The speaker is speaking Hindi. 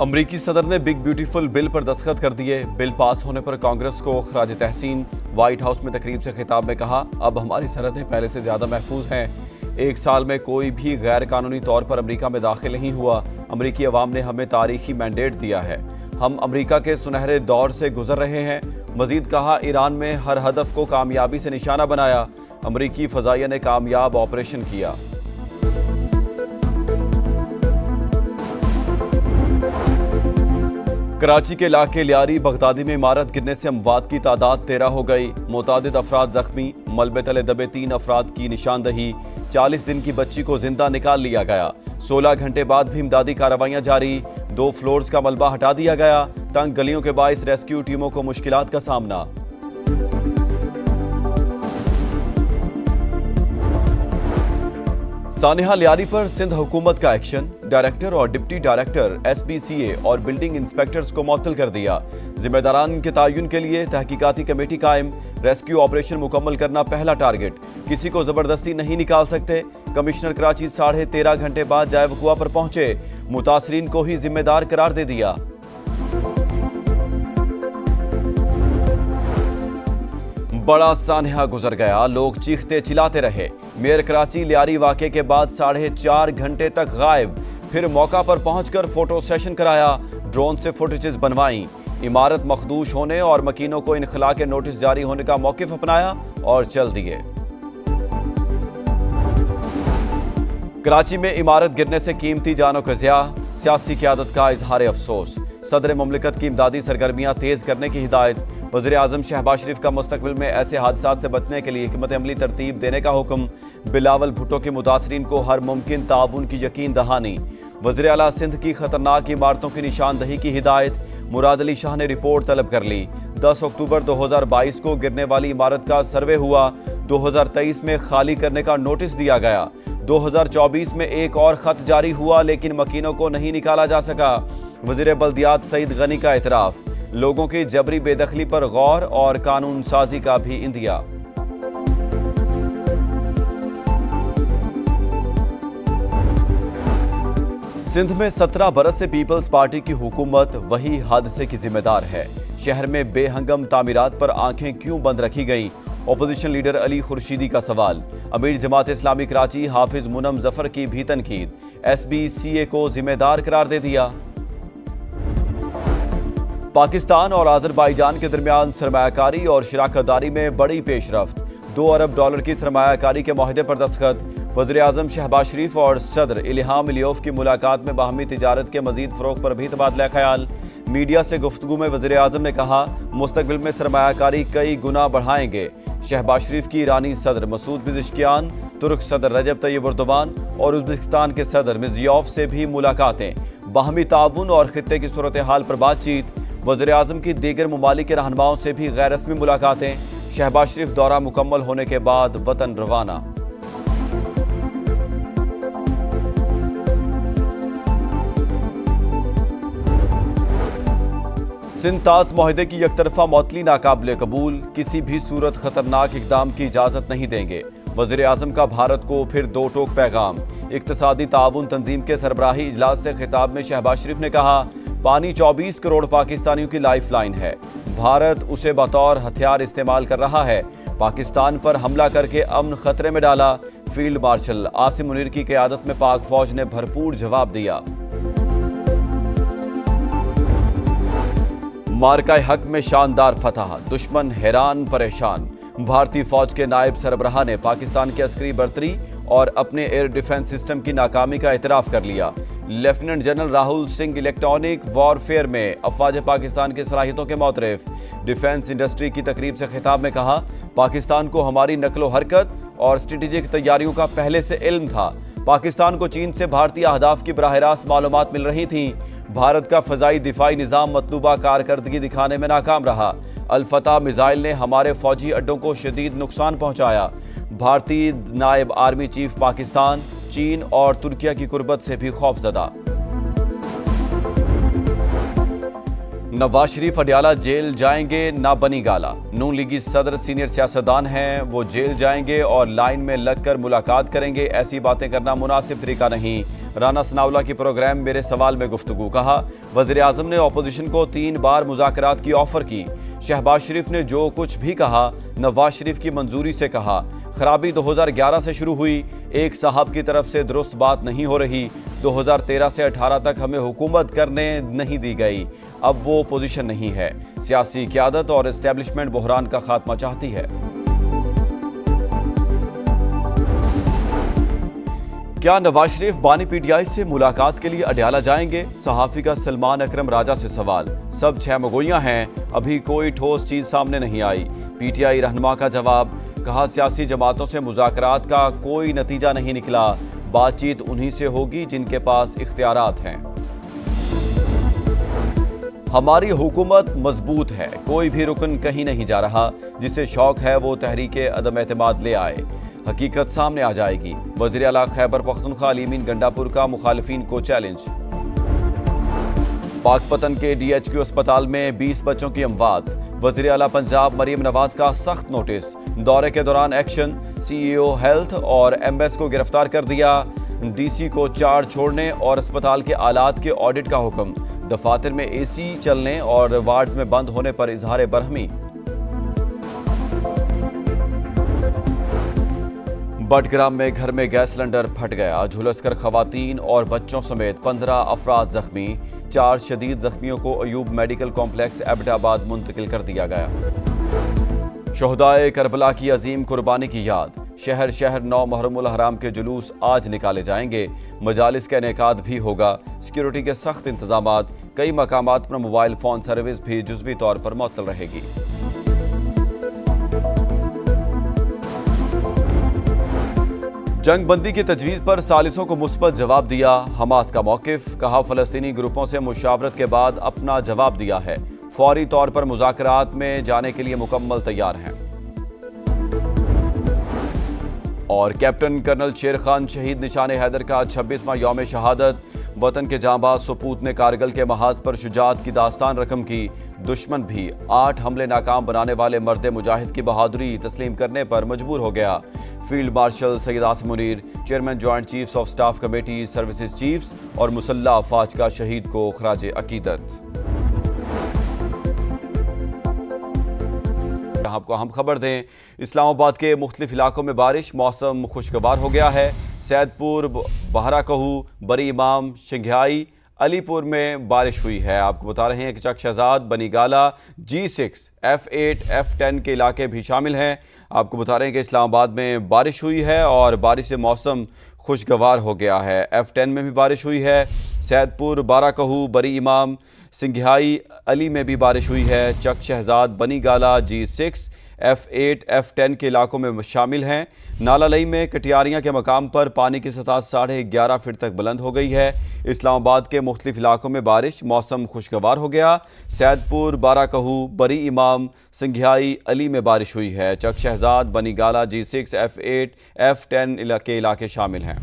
अमरीकी सदर ने बिग ब्यूटीफुल बिल पर दस्तखत कर दिए। बिल पास होने पर कांग्रेस को खराज तहसीन। व्हाइट हाउस में तकरीब से खिताब में कहा, अब हमारी सरहदें पहले से ज्यादा महफूज हैं। एक साल में कोई भी गैर कानूनी तौर पर अमरीका में दाखिल नहीं हुआ। अमरीकी अवाम ने हमें तारीखी मैंडेट दिया है। हम अमरीका के सुनहरे दौर से गुजर रहे हैं। मजीद कहा, ईरान में हर हदफ को कामयाबी से निशाना बनाया। अमरीकी फजाइया ने कामयाब ऑपरेशन किया। कराची के इलाके लियारी बगदादी में इमारत गिरने से अमवात की तादाद 13 हो गई। मुतादिद अफराद जख्मी। मलबे तले दबे 3 अफराद की निशानदही। 40 दिन की बच्ची को जिंदा निकाल लिया गया। 16 घंटे बाद भी इमदादी कार्रवाइयां जारी। 2 फ्लोर्स का मलबा हटा दिया गया। तंग गलियों के बाइस रेस्क्यू टीमों को मुश्किलात का सामना। सानिहा लियारी पर सिंध हुकूमत का एक्शन। डायरेक्टर और डिप्टी डायरेक्टर SBCA और बिल्डिंग इंस्पेक्टर्स को मुअत्तल कर दिया। जिम्मेदारान के तयन के लिए तहकीकाती कमेटी कायम। रेस्क्यू ऑपरेशन मुकम्मल करना पहला टारगेट। किसी को जबरदस्ती नहीं निकाल सकते। कमिश्नर कराची 13.5 घंटे बाद जाए वकुआ पर पहुंचे। मुतासरीन को ही जिम्मेदार करार दे दिया। बड़ा सानहा गुजर गया। लोग चीखते चिल्लाते रहे। मेयर कराची लियारी वाक़े के बाद 4.5 घंटे तक गायब। फिर मौका पर पहुंचकर फोटो सेशन कराया। ड्रोन से फुटेजेस बनवाई। इमारत मखदूश होने और मकीनों को इनखला के नोटिस जारी होने का मौक़िफ़ अपनाया और चल दिए। कराची में इमारत गिरने से कीमती जानों का ज़िया। सियासी क़यादत का इजहार अफसोस। सदर मुमलिकत की इमदादी सरगर्मियाँ तेज़ करने की हिदायत। वज़ीर आज़म शहबाज शरीफ का मुस्तक़बिल में ऐसे हादसात से बचने के लिए हिकमत अमली तरतीब देने का हुक्म। बिलावल भुट्टो के मुतासरीन को हर मुमकिन ताउन की यकीन दहानी। वज़ीर आला सिंध की खतरनाक इमारतों की निशानदही की हिदायत। मुराद अली शाह ने रिपोर्ट तलब कर ली। 10 अक्टूबर 2022 को गिरने वाली इमारत का सर्वे हुआ। 2023 में खाली करने का नोटिस दिया गया। 2024 में एक और खत जारी हुआ, लेकिन मकीनों को नहीं निकाला जा सका। वज़ीर बल्दियात सईद गनी का एतराफ़। लोगों की जबरी बेदखली पर गौर और कानून साजी का भी इंदिया। सिंध में 17 बरस से पीपल्स पार्टी की हुकूमत वही हादसे की जिम्मेदार है। शहर में बेहंगम तामीरात पर आंखें क्यों बंद रखी गईं? ओपोजिशन लीडर अली खुर्शीदी का सवाल। अमीर जमात इस्लामी कराची हाफिज मुनम जफर की भी तनकीद। SBCA को जिम्मेदार करार दे दिया। पाकिस्तान और आज़रबाईजान के दरमियान सरमायाकारी और शराकतदारी में बड़ी पेशरफ्त। $2 अरब की सरमायाकारी के मुआहदे पर दस्तखत। वज़ीर आज़म शहबाज शरीफ और सदर इल्हाम अलियौफ की मुलाकात में बाहमी तिजारत के मजीद फ़रोग़ पर भी तबादला ख्याल। मीडिया से गुफ्तगू में वज़ीर आज़म ने कहा, मुस्तक़बिल में सरमायाकारी कई गुना बढ़ाएंगे। शहबाज शरीफ की ईरानी सदर मसूद पिज़ेश्कियान, तुर्क सदर रजब तैयब एर्दोगान और उज़्बेकिस्तान के सदर मिर्ज़ियोफ से भी मुलाकातें। बाहमी ताउन और खित्ते की सूरत हाल पर बातचीत। वज़ीर आज़म की दीगर ममालिक के रहनुमाओं से भी गैर रस्मी मुलाकातें। शहबाज शरीफ दौरा मुकम्मल होने के बाद वतन रवाना। सिंध ताज मुआहदे की यकतरफा मौतली नाकाबिले कबूल। किसी भी सूरत खतरनाक इकदाम की इजाज़त नहीं देंगे। वज़ीर आज़म का भारत को फिर 2 टोक पैगाम। इक़्तिसादी ताउन तंजीम के सरबराही इजलास से खिताब में शहबाज शरीफ ने कहा, पानी 24 करोड़ पाकिस्तानियों की लाइफ लाइन है। भारत उसे बतौर हथियार इस्तेमाल कर रहा है। पाकिस्तान पर हमला करके अमन खतरे में डाला। फील्ड मार्शल आसिम मुनीर की क़यादत में पाक फौज ने भरपूर जवाब दिया। मार्का हक में शानदार फतह। दुश्मन हैरान परेशान। भारतीय फौज के नायब सरबराह ने पाकिस्तान की अस्करी बर्तरी और अपने एयर डिफेंस सिस्टम की नाकामी का एतराफ़ कर लिया। Lieutenant general Rahul Singh electronic warfare में अफवाज पाकिस्तान की सलाहियतों के मोतरफ। डिफेंस इंडस्ट्री की तकरीब से खिताब में कहा, पाकिस्तान को हमारी नकलो हरकत और स्ट्रेटेजिक तैयारियों का पहले से इल्म था। पाकिस्तान को चीन से भारतीय अहदाफ की बराह रास्त मालूमात मिल रही थीं। भारत का फ़ज़ाई दिफाई निज़ाम मतलूबा कारकर्दगी दिखाने में नाकाम रहा। अल-फतह मिसाइल ने हमारे फौजी अड्डों को शदीद नुकसान पहुँचाया। भारतीय नायब आर्मी चीफ पाकिस्तान, चीन और तुर्किया की कुर्बत से भी खौफजदा। नवाज शरीफ अडियाला जेल जाएंगे, ना बनी गाला। नून लीगी सदर सीनियर सियासतदान हैं, वो जेल जाएंगे और लाइन में लगकर मुलाकात करेंगे। ऐसी बातें करना मुनासिब तरीका नहीं। राना सनाउल्लाह की प्रोग्राम मेरे सवाल में गुफ्तगू। कहा वज़ीर आज़म ने अपोजिशन को 3 बार मुज़ाकरात की ऑफर की। शहबाज शरीफ ने जो कुछ भी कहा नवाज शरीफ की मंजूरी से कहा। खराबी 2011 से शुरू हुई, एक साहब की तरफ से दुरुस्त बात नहीं हो रही। 2013 से 18 तक हमें हुकूमत करने नहीं दी गई। अब वो पोजीशन नहीं है। सियासी क़यादत और एस्टेब्लिशमेंट बहरान का खात्मा चाहती है। क्या नवाज शरीफ बानी पीटीआई से मुलाकात के लिए अडयाला जाएंगे? सहाफ़ी का सलमान अकरम राजा से सवाल। सब 6 मगोइयां हैं, अभी कोई ठोस चीज सामने नहीं आई। पीटीआई रहनुमा का जवाब। कहा सियासी जमातों से मुज़ाकरात का कोई नतीजा नहीं निकला। बातचीत उन्हीं से होगी जिनके पास इख्तियारात हैं। हमारी हुकूमत मजबूत है, कोई भी रुकन कहीं नहीं जा रहा। जिसे शौक है वो तहरीके अदम एतमाद ले आए, हकीकत सामने आ जाएगी। वज़ीर आला खैबर पख्तूनख्वा अली अमीन गंडापुर का मुखालिफिन को चैलेंज। पाकपतन के DHQ अस्पताल में 20 बच्चों की अमवात। वज़ीर आला पंजाब मरीम नवाज का सख्त नोटिस। दौरे के दौरान एक्शन। CEO हेल्थ और MS को गिरफ्तार कर दिया। DC को चार्ज छोड़ने और अस्पताल के आलात के ऑडिट का हुक्म। दफातर में AC चलने और वार्ड्स में बंद होने पर इजहार बरहमी। बटग्राम में घर में गैस सिलेंडर फट गया, झुलसकर खवातीन और बच्चों समेत 15 अफराद जख्मी। 4 शदीद जख्मियों को अयूब मेडिकल कॉम्प्लेक्स एबटाबाद मुंतकिल कर दिया गया। शोहदाए करबला की अजीम कुर्बानी की याद। शहर शहर 9 मुहर्रमुल हराम के जुलूस आज निकाले जाएंगे। मजालिस का इनेकाद भी होगा। सिक्योरिटी के सख्त इंतजामात। कई मकामात पर मोबाइल फोन सर्विस भी जुज़वी तौर पर मुअत्तल रहेगी। जंग बंदी की तजवीज़ पर सालिसों को मुस्बत जवाब दिया। हमास का मौक़िफ़। कहा फ़लस्तीनी ग्रुपों से मुशावरत के बाद अपना जवाब दिया है। फौरी तौर पर मुज़ाकरात में जाने के लिए मुकम्मल तैयार हैं। और कैप्टन कर्नल शेर खान शहीद निशान हैदर का 26वां यौम शहादत। वतन के जांबाज सपूत ने कारगिल के महाज पर शुजाअत की दास्तान रकम की। दुश्मन भी 8 हमले नाकाम बनाने वाले मर्द मुजाहिद की बहादुरी तस्लीम करने पर मजबूर हो गया। Field marshal Syed Asim Munir, chairman joint chiefs of staff committee services chiefs और मुसल्लह अफवाज का शहीद को खराज अकीदत। आपको हम खबर दें, इस्लामाबाद के मुख्तलिफ इलाकों में बारिश। मौसम खुशगवार हो गया है। सैदपुर, बहराकहू, बरी इमाम, शिंघाई, अलीपुर में बारिश हुई है। आपको बता रहे हैं कि चक Shahzad, Banigala, G6, F8, F10 के इलाके भी शामिल हैं। आपको बता रहे हैं कि इस्लामाबाद में बारिश हुई है और बारिश से मौसम खुशगवार हो गया है। F10 में भी बारिश हुई है। सैदपुर, बाराकहू, बरी इमाम, सिंघाई, अली में भी बारिश हुई है। चक Shahzad, Banigala, G6, F8, F10 के इलाकों में शामिल हैं। नाला लई में कटियारियाँ के मकाम पर पानी की सतह 11.5 फीट तक बुलंद हो गई है। इस्लामाबाद के मुख्तलिफ इलाकों में बारिश, मौसम खुशगवार हो गया। सैदपुर, बाराकहू, बरी इमाम, सिंघाई, अली में बारिश हुई है। चक Shahzad, Banigala, G6, F8, F10 के इलाके शामिल हैं।